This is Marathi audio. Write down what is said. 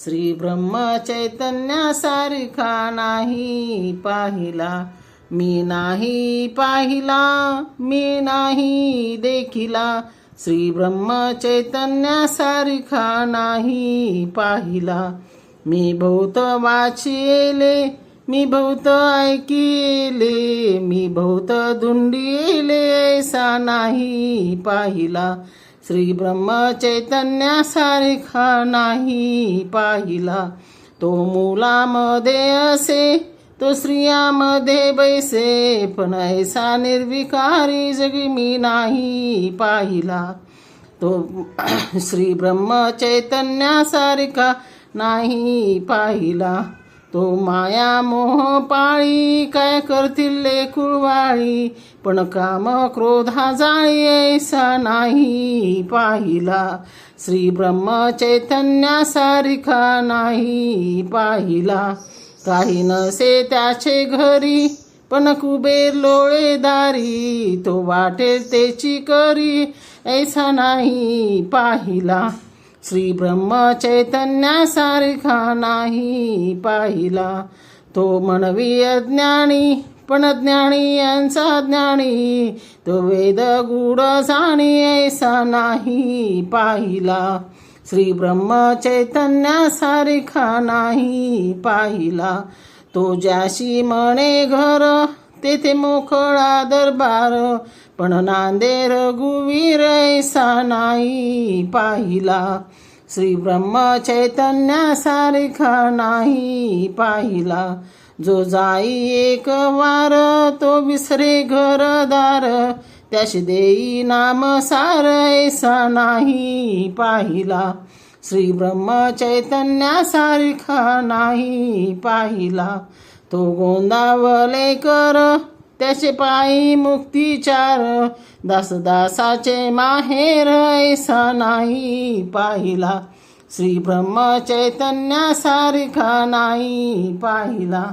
श्री ब्रह्म चैतन्यासारखा नाही पाहिला, मी नाही पाहिला, मी नाही देखिला, श्री ब्रह्म चैतन्यासारखा नाही पाहिला. मी बहुत वाचिले, मी बहुत ऐकिले, मी बहुत धुंडिले, ऐसा नाही पाहिला, श्री ब्रह्म चैतन्यासारखा नाही पाहिला. तो मुलामध्ये असे, तो स्त्रियामध्ये बैसे, पण ऐसा निर्विकारी जगी मी नाही पाहिला. तो श्री ब्रह्म चैतन्यासारखा नाही पाहिला. तो माया मोह पाळी, काय करतील लेकुळवाळी, पण काम क्रोधा जाळी, ऐसा नाही पाहिला, श्री ब्रह्म चैतन्यासारखा नाही पाहिला. काही नसे त्याचे घरी, पण कुबेर लोळेदारी, तो वाटेल तेची करी, ऐसा नाही पाहिला, श्री ब्रह्म चैतन्यासारखा नाही पाहिला. तो म्हणवी अज्ञानी, पण ज्ञानी यांचा ज्ञानी, तो वेद गूढ जाणी, ऐसा नाही पाहिला, श्री ब्रह्म चैतन्यासारखा नाही पाहिला. तो ज्याशी म्हणे घर, तेथे मोकळा दरबार, पण नांदे रघुवीर, ऐसा नाही पाहिला, श्री ब्रह्म चैतन्यासारखा नाही पाहिला. जो जाई एक वार, तो विसरे घरदार, त्याशी देई नाम सार, ऐसा नाही पाहिला, श्री ब्रह्म चैतन्यासारखा नाही पाहिला. तो गोंदावले कर, त्याचे पायी मुक्तिचार, दासदासाचे माहेर, ऐसा नाही पाहिला, श्री ब्रह्म चैतन्यासारखा नाही पाहिला.